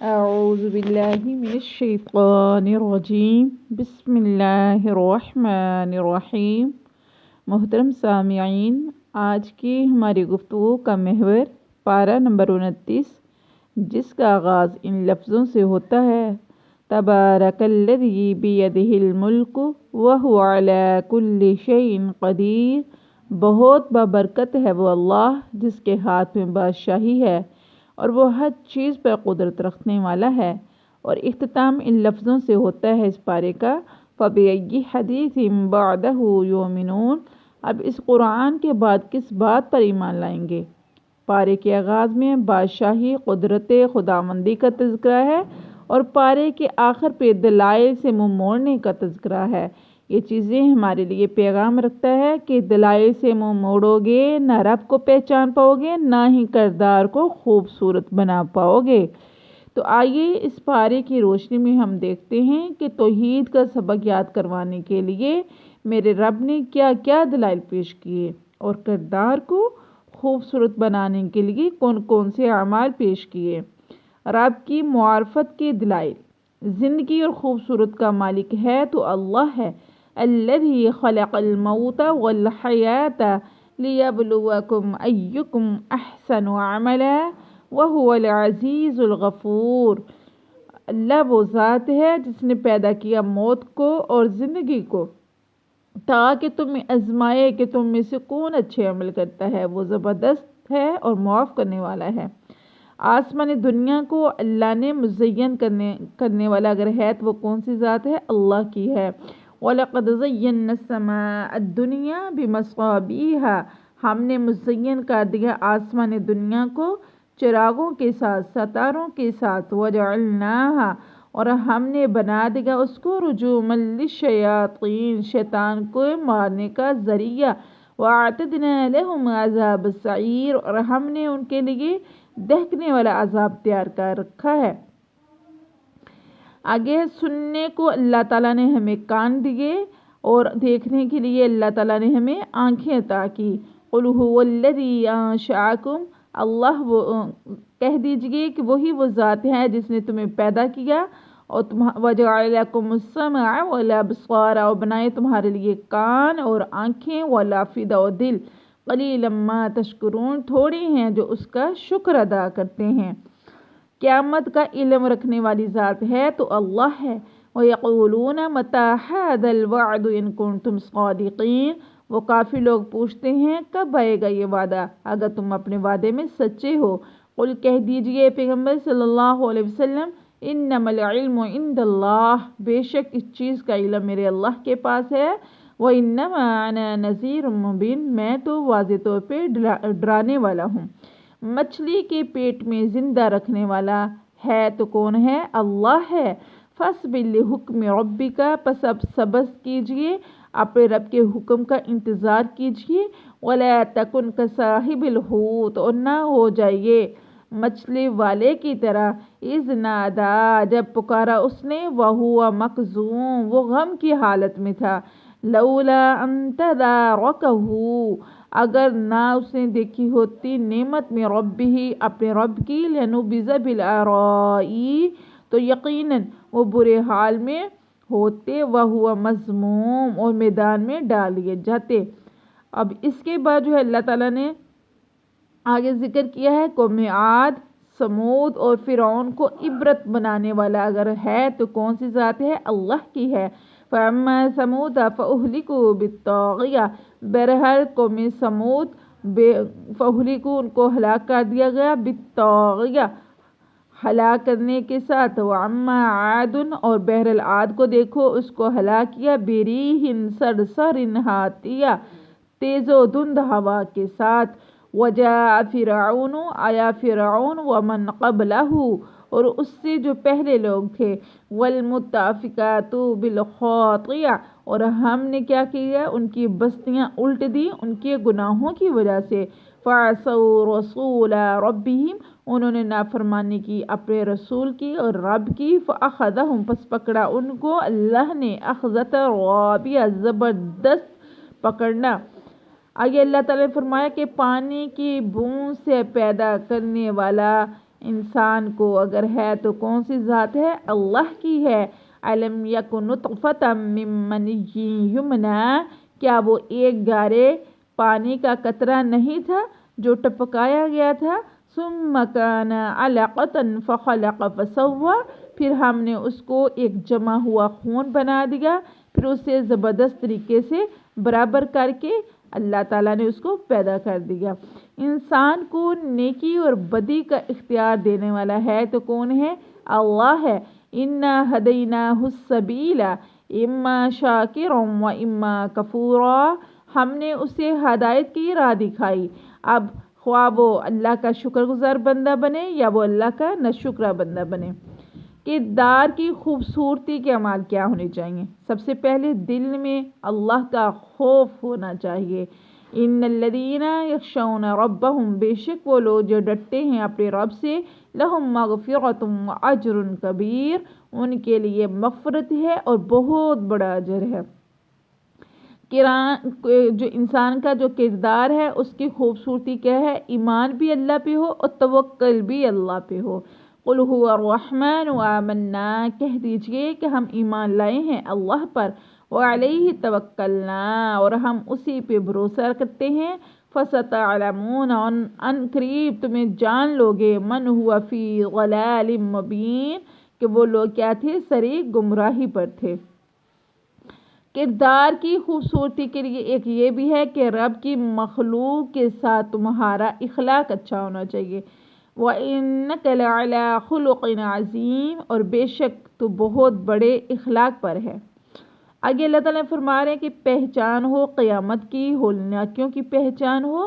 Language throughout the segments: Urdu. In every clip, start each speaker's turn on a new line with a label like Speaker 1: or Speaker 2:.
Speaker 1: اعوذ باللہ من الشیطان الرجیم بسم اللہ الرحمن الرحیم۔ محترم سامعین، آج کی ہماری گفتگو کا محور پارہ نمبر 29، جس کا آغاز ان لفظوں سے ہوتا ہے: تبارک الذی بیدہ الملک وہو علی کل شیء قدیر۔ بہت بابرکت ہے وہ اللہ جس کے ہاتھ میں بادشاہی ہے اور وہ ہر چیز پر قدرت رکھنے والا ہے۔ اور اختتام ان لفظوں سے ہوتا ہے اس پارے کا: فَبِأَيِّ حَدِيثٍ بَعْدَهُ يُؤْمِنُونَ۔ اب اس قرآن کے بعد کس بات پر ایمان لائیں گے؟ پارے کے آغاز میں بادشاہی، قدرت، خداوندی کا تذکرہ ہے اور پارے کے آخر پہ دلائل سے منہ موڑنے کا تذکرہ ہے۔ یہ چیزیں ہمارے لیے پیغام رکھتا ہے کہ دلائل سے منہ موڑو گے نہ رب کو پہچان پاؤ گے، نہ ہی کردار کو خوبصورت بنا پاؤ گے۔ تو آئیے اس پارے کی روشنی میں ہم دیکھتے ہیں کہ توحید کا سبق یاد کروانے کے لیے میرے رب نے کیا کیا دلائل پیش کیے اور کردار کو خوبصورت بنانے کے لیے کون کون سے اعمال پیش کیے۔ رب کی معرفت کے دلائل: زندگی اور خوبصورت کا مالک ہے تو اللہ ہے۔ الذی خلق الموت والحیات لیبلوکم ایکم احسن عملا وہو العزیز الغفور۔ اللہ وہ ذات ہے جس نے پیدا کیا موت کو اور زندگی کو تاکہ تمہیں آزمائے کہ تم میں سے کون اچھے عمل کرتا ہے۔ وہ زبردست ہے اور معاف کرنے والا ہے۔ آسمان دنیا کو اللہ نے مزین کرنے والا اگر ہے تو وہ کون سی ذات ہے؟ اللہ کی ہے۔ وَلَقَدْ زَيَّنَّا السَّمَاءَ الدُّنْيَا بِمَصَابِيحَ۔ ہم نے مزین کر دیا آسمان دنیا کو چراغوں کے ساتھ، ستاروں کے ساتھ۔ وَجَعَلْنَاهَا، اور ہم نے بنا دیا اس کو رجوما للشیاطین، شیطان کو مارنے کا ذریعہ۔ وَأَعْتَدْنَا لَهُمْ عَذَابَ السَّعِيرِ، اور ہم نے ان کے لیے دہکنے والا عذاب تیار کر رکھا ہے۔ آگے سننے کو اللہ تعالیٰ نے ہمیں کان دیے اور دیکھنے کے لیے اللہ تعالیٰ نے ہمیں آنکھیں عطا کی۔ قُلْ هُوَ الَّذِي أَنشَأَكُمْ، اللہ وہ کہہ دیجئے کہ وہی وہ ذات ہے جس نے تمہیں پیدا کیا اور وَجَعَلَ لَكُمُ السَّمْعَ وَالْأَبْصَارَ، اور بنائے تمہارے لیے کان اور آنکھیں، وَالْأَفْئِدَةَ اور دل۔ قَلِيلًا مَا تَشْكُرُونَ، تھوڑے ہیں جو اس کا شکر ادا کرتے ہیں۔ قیامت کا علم رکھنے والی ذات ہے تو اللہ ہے۔ وَيَقُولُونَ مَتَىٰ هَٰذَا الْوَعْدُ إِن كُنتُمْ صَادِقِينَ، وہ کافی لوگ پوچھتے ہیں کب آئے گا یہ وعدہ اگر تم اپنے وعدے میں سچے ہو۔ قل کہہ دیجئے پیغمبر صلی اللہ علیہ وسلم: انما العلم عند اللہ، بے شک اس چیز کا علم میرے اللہ کے پاس ہے۔ وانما انا نذیر مبین، میں تو واضح طور پہ ڈرانے والا ہوں۔ مچھلی کے پیٹ میں زندہ رکھنے والا ہے تو کون ہے؟ اللہ ہے۔ فَاصْبِرْ لِحُکْمِ رَبِّکَ، پس اب صبر کیجئے، اپنے رب کے حکم کا انتظار کیجئے۔ وَلَا تَكُنْ كَصَاحِبِ الْحُوتِ، اور نہ ہو جائیے مچھلی والے کی طرح، اذ نادیٰ، جب پکارا اس نے، وَهُوَ مَكْظُومٌ، وہ غم کی حالت میں تھا۔ لولا ان تدارکہ، اگر نہ اس نے دیکھی ہوتی نعمت میں ربہ، اپنے رب کی، لنبذ بالعراء، تو یقیناً وہ برے حال میں ہوتے، وَهُوَ مذموم، اور میدان میں ڈال دیے جاتے۔ اب اس کے بعد جو ہے اللہ تعالیٰ نے آگے ذکر کیا ہے قوم عاد، سمود اور فرعون کو عبرت بنانے والا اگر ہے تو کون سی ذات ہے؟ اللہ کی ہے۔ فَأَمَّا ثَمُودَ فَأُهْلِكُوا بِالطَّاغِيَةِ، بہرحال قوم سمود فَأُهْلِكُوا، ان کو ہلاک کر دیا گیا، بِالطَّاغِيَةِ، ہلاک کرنے کے ساتھ۔ وَأَمَّا عَادٌ، اور بہرحال عاد کو دیکھو، اس کو ہلاک کیا، بِرِيحٍ صَرْصَرٍ عَاتِيَةٍ، تیز و دھند ہوا کے ساتھ۔ وَجَاءَ فِرْعَوْنُ، آیا فرعون، وَمَنْ قَبْلَهُ، اور اس سے جو پہلے لوگ تھے، وَالْمُؤْتَفِكَاتُ بِالْخَاطِئَةِ، اور ہم نے کیا کیا؟ ان کی بستیاں الٹ دی ان کے گناہوں کی وجہ سے۔ فَعَصَوْا رَسُولَ رَبِّهِمْ، انہوں نے نافرمانی کی اپنے رسول کی اور رب کی۔ فَأَخَذَهُمْ، پس پکڑا ان کو اللہ نے، أَخْذَةً رَابِيَةً، زبردست پکڑنا۔ آگے اللہ تعالیٰ نے فرمایا کہ پانی کی بوند سے پیدا کرنے والا انسان کو اگر ہے تو کون سی ذات ہے؟ اللہ کی ہے۔ علم یکن نطفۃ من منی یمنی، کیا وہ ایک گارے پانی کا قطرہ نہیں تھا جو ٹپکایا گیا تھا؟ ثم کان علقۃ فخلق فسوی، پھر ہم نے اس کو ایک جمع ہوا خون بنا دیا، پھر اسے زبردست طریقے سے برابر کر کے اللہ تعالیٰ نے اس کو پیدا کر دیا۔ انسان کو نیکی اور بدی کا اختیار دینے والا ہے تو کون ہے؟ اللہ ہے۔ انا ہدیناہ السبیل اما شاکرا و اما کفورا، ہم نے اسے ہدایت کی راہ دکھائی، اب خواہ وہ اللہ کا شکر گزار بندہ بنے یا وہ اللہ کا ناشکرہ بندہ بنے۔ کردار کی خوبصورتی کے اعمال کیا ہونے چاہیے؟ سب سے پہلے دل میں اللہ کا خوف ہونا چاہیے۔ ان الذین یخشون ربہم، بے شک وہ لوگ جو ڈرتے ہیں اپنے رب سے، لہم مغفرۃ واجر کبیر، ان کے لیے مغفرت ہے اور بہت بڑا اجر ہے۔ جو انسان کا جو کردار ہے اس کی خوبصورتی کیا ہے؟ ایمان بھی اللہ پہ ہو اور توکل بھی اللہ پہ ہو۔ قل هو الرحمن آمنا، کہہ دیجئے کہ ہم ایمان لائے ہیں اللہ پر، وعلیہ توکلنا، اور ہم اسی پہ بھروسہ کرتے ہیں۔ فستعلمون، ان قریب تمہیں جان لوگے، من ہوا فی ضلال مبین، کہ وہ لوگ کیا تھے؟ سری گمراہی پر تھے۔ کردار کی خوبصورتی کے لیے ایک یہ بھی ہے کہ رب کی مخلوق کے ساتھ تمہارا اخلاق اچھا ہونا چاہیے۔ وَإِنَّكَ لَعَلَىٰ خُلُقٍ عَظِيمٍ، اور بے شک تو بہت بڑے اخلاق پر ہے۔ آگے اللہ تعالیٰ فرما رہے ہیں کہ پہچان ہو قیامت کی، ہولناکیوں کی پہچان ہو۔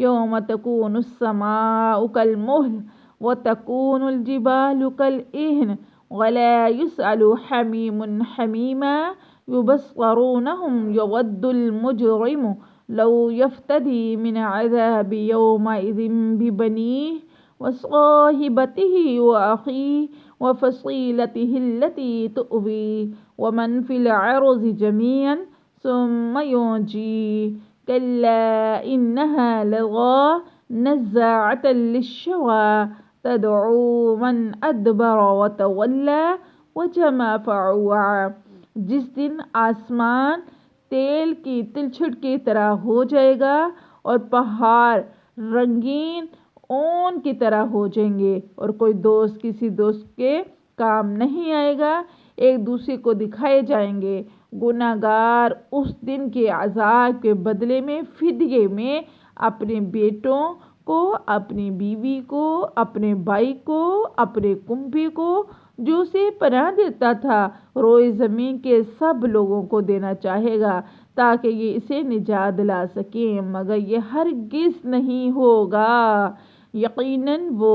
Speaker 1: یوم تکون السماء کالمہل وتکون الجبال کالعہن ولا یسأل حمیم حمیما یبصرونہم یود المجرم لو یفتدی من عذاب یومئذ ببنیہ وصاحبته وأخيه وفصيلته التي تؤويه ومن في الأرض جميعا ثم ينجيه كلا إنها لظى نزاعة للشوى تدعو من أدبر وتولى وجمع فعوى، جس دن آسمان تیل کی تلچھٹ کی طرح ہو جائے گا اور پہاڑ رنگین اون کی طرح ہو جائیں گے، اور کوئی دوست کسی دوست کے کام نہیں آئے گا، ایک دوسرے کو دکھائے جائیں گے۔ گناہگار اس دن کے عذاب کے بدلے میں فدیے میں اپنے بیٹوں کو، اپنی بیوی کو، اپنے بھائی کو، اپنے کنبے کو جو اسے پناہ دیتا تھا، روئے زمین کے سب لوگوں کو دینا چاہے گا تاکہ یہ اسے نجات دلا سکیں، مگر یہ ہرگز نہیں ہوگا۔ یقیناً وہ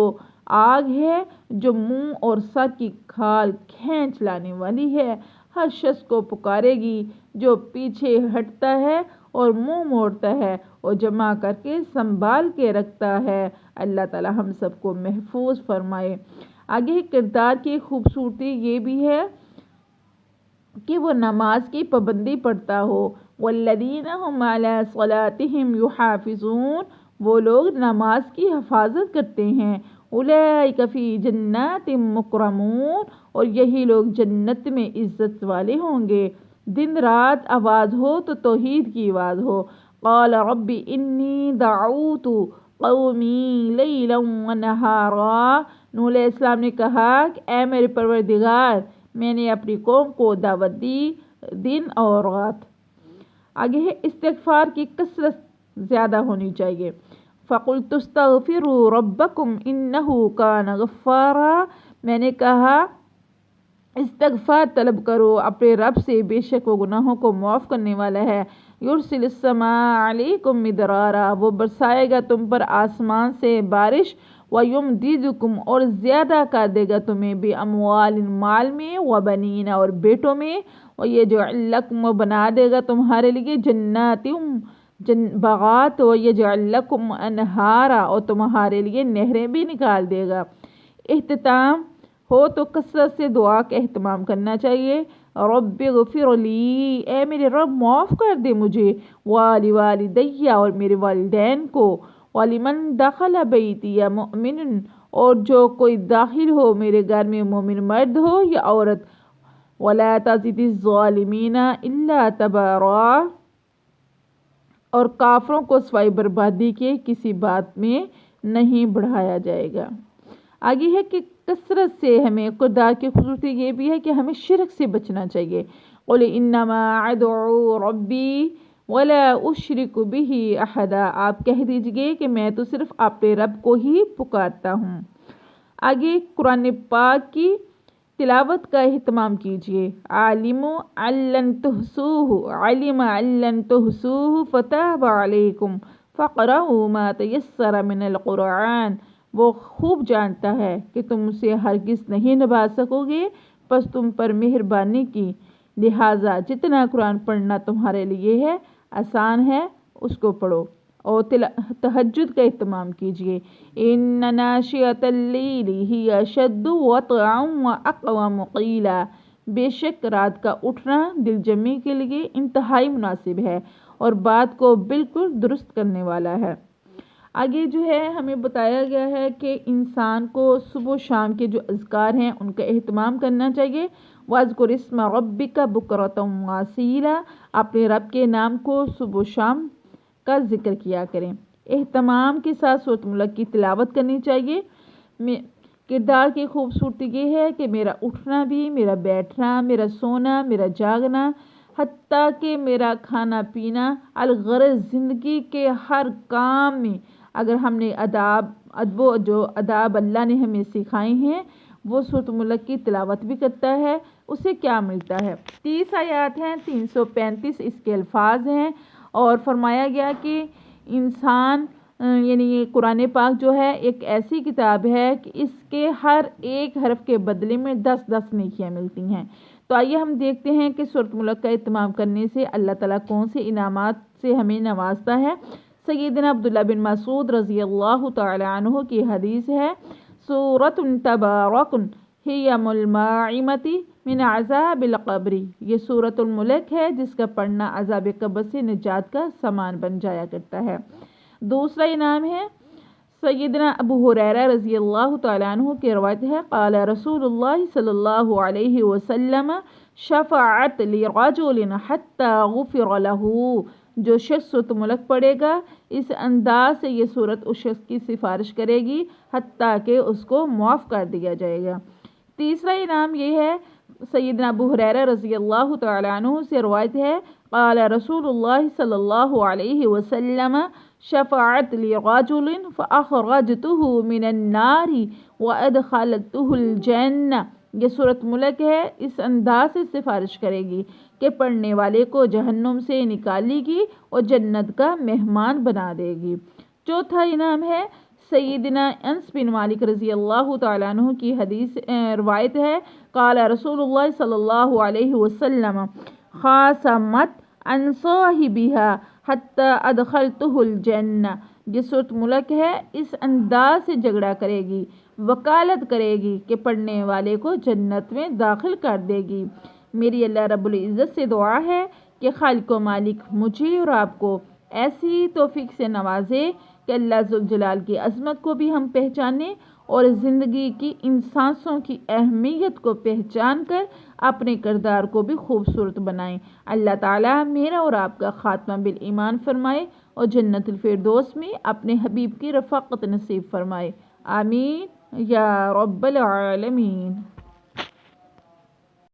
Speaker 1: آگ ہے جو منہ اور سر کی کھال کھینچ لانے والی ہے، ہر شخص کو پکارے گی جو پیچھے ہٹتا ہے اور منہ موڑتا ہے اور جمع کر کے سنبھال کے رکھتا ہے۔ اللہ تعالی ہم سب کو محفوظ فرمائے۔ آگے کردار کی خوبصورتی یہ بھی ہے کہ وہ نماز کی پابندی پڑھتا ہو۔ والذین هم علی صلاتهم یحافظون، وہ لوگ نماز کی حفاظت کرتے ہیں۔ اولئک فی جنات مکرمون، اور یہی لوگ جنت میں عزت والے ہوں گے۔ دن رات آواز ہو تو توحید کی آواز ہو۔ قال رب انی دعوت قومی لیلا ونہارا، نوح علیہ السلام نے کہا کہ اے میرے پروردگار، میں نے اپنی قوم کو دعوت دی دن اور رات۔ آگے ہے استغفار کی کثرت زیادہ ہونی چاہیے۔ فَقُلْتُ اسْتَغْفِرُوا رَبَّكُمْ إِنَّهُ كَانَ غَفَّارًا، میں نے کہا استغفار طلب کرو اپنے رب سے، بے شک وہ گناہوں کو معاف کرنے والا ہے۔ يُرْسِلِ السَّمَاءَ عَلَيْكُمْ مِدْرَارًا، وہ برسائے گا تم پر آسمان سے بارش، وَيُمْدِدْكُمْ، اور زیادہ کر دے گا تمہیں، بِأَمْوَالٍ مال میں، وَبَنِينَ اور بیٹوں میں، وَيَجْعَلْ لَكُمْ بنا دے گا تمہارے لیے جنات باغات، وَيَجْعَلْ لَكُمْ أَنْهَارًا، اور تمہارے لیے نہریں بھی نکال دے گا۔ اختتام ہو تو کثرت سے دعا کا اہتمام کرنا چاہیے۔ رب اغفر لی، اے میرے رب معاف کر دے مجھے، وَلِوَالِدَیَّ، اور میرے والدین کو، وَلِمَنْ دَخَلَ بَیْتِیَ مُؤْمِنٌ، اور جو کوئی داخل ہو میرے گھر میں مومن مرد ہو یا عورت وَلَا تَزِدِ الظَّالِمِينَ إِلَّا تَبَارًا، اور کافروں کو سوائے بربادی کے کسی بات میں نہیں بڑھایا جائے گا۔ آگے ہے کہ کثرت سے ہمیں کردار کی خصوصی یہ بھی ہے کہ ہمیں شرک سے بچنا چاہیے۔ قُلْ إِنَّمَا أَدْعُو رَبِّي وَلَا أُشْرِكُ بِهِ أَحَدًا، آپ کہہ دیجئے کہ میں تو صرف اپنے رب کو ہی پکارتا ہوں۔ آگے قرآن پاک کی تلاوت کا اہتمام کیجیے۔ علم لن تحصوہ فتاب علیکم فاقرؤوا ما تیسر من القرآن، وہ خوب جانتا ہے کہ تم اسے ہرگز نہیں نبھا سکو گے، پس تم پر مہربانی کی، لہٰذا جتنا قرآن پڑھنا تمہارے لیے ہے آسان ہے اس کو پڑھو۔ اور تہجد کا اہتمام کیجیے۔ ان ناشئۃ اللیل ہی اشد وطئا واقوم قیلا، بے شک رات کا اٹھنا دل جمی کے لیے انتہائی مناسب ہے اور بات کو بالکل درست کرنے والا ہے۔ آگے جو ہے ہمیں بتایا گیا ہے کہ انسان کو صبح و شام کے جو اذکار ہیں ان کا اہتمام کرنا چاہیے۔ وَاذْكُرِ اسْمَ رَبِّكَ بُكْرَةً وَأَصِيلًا، اپنے رب کے نام کو صبح و شام کا ذکر کیا کریں۔ اہتمام کے ساتھ سورۃ ملک کی تلاوت کرنی چاہیے۔ کردار کی خوبصورتی یہ ہے کہ میرا اٹھنا بھی، میرا بیٹھنا، میرا سونا، میرا جاگنا، حتیٰ کہ میرا کھانا پینا، الغرض زندگی کے ہر کام میں اگر ہم نے جو آداب اللہ نے ہمیں سکھائے ہیں وہ سورۃ ملک کی تلاوت بھی کرتا ہے، اسے کیا ملتا ہے؟ 30 آیات ہیں، 335 اس کے الفاظ ہیں، اور فرمایا گیا کہ انسان یعنی یہ قرآن پاک جو ہے ایک ایسی کتاب ہے کہ اس کے ہر ایک حرف کے بدلے میں 10 نیکیاں ملتی ہیں۔ تو آئیے ہم دیکھتے ہیں کہ سورۃ ملک کا اہتمام کرنے سے اللہ تعالیٰ کون سے انعامات سے ہمیں نوازتا ہے۔ سیدنا عبداللہ بن مسعود رضی اللہ تعالی عنہ کی حدیث ہے، سورۃ تبارک ہی ملمعمۃ من عذاب القبر، یہ سورۃ الملک ہے جس کا پڑھنا عذاب قبر سے نجات کا سامان بن جایا کرتا ہے۔ دوسرا انعام ہے سیدنا ابو ہریرہ رضی اللہ تعالیٰ عنہ کی روایت ہے، قال رسول اللہ صلی اللہ علیہ وسلم شفعت لرجل حتی غفر له، جو شخص سورۃ ملک پڑھے گا اس انداز سے یہ سورت اس شخص کی سفارش کرے گی حتیٰ کہ اس کو معاف کر دیا جائے گا۔ تیسرا انعام یہ ہے، سیدنا ابو ہریرہ رضی اللہ تعالیٰ عنہ سے روایت ہے، قال رسول اللہ صلی اللہ علیہ وسلم شفعت لرجل فاخرجته من النار وادخلته الجنہ، یہ سورۃ ملک ہے، اس انداز سے سفارش کرے گی کہ پڑھنے والے کو جہنم سے نکالے گی اور جنت کا مہمان بنا دے گی۔ چوتھا انعام ہے سیدنا انس بن مالک رضی اللہ تعالیٰ عنہ کی حدیث روایت ہے، قال رسول اللہ صلی اللہ علیہ وسلم خاصمت عن صاحبها حتی ادخلته الجنہ، یہ سورۃ ملک ہے، اس انداز سے جھگڑا کرے گی، وکالت کرے گی کہ پڑھنے والے کو جنت میں داخل کر دے گی۔ میری اللہ رب العزت سے دعا ہے کہ خالق و مالک مجھے اور آپ کو ایسی توفیق سے نوازے کہ اللہ ذوالجلال کی عظمت کو بھی ہم پہچانیں اور زندگی کی ان سانسوں کی اہمیت کو پہچان کر اپنے کردار کو بھی خوبصورت بنائیں۔ اللہ تعالیٰ میرا اور آپ کا خاتمہ بالایمان فرمائے اور جنت الفردوس میں اپنے حبیب کی رفاقت نصیب فرمائے، آمین یا رب العالمین۔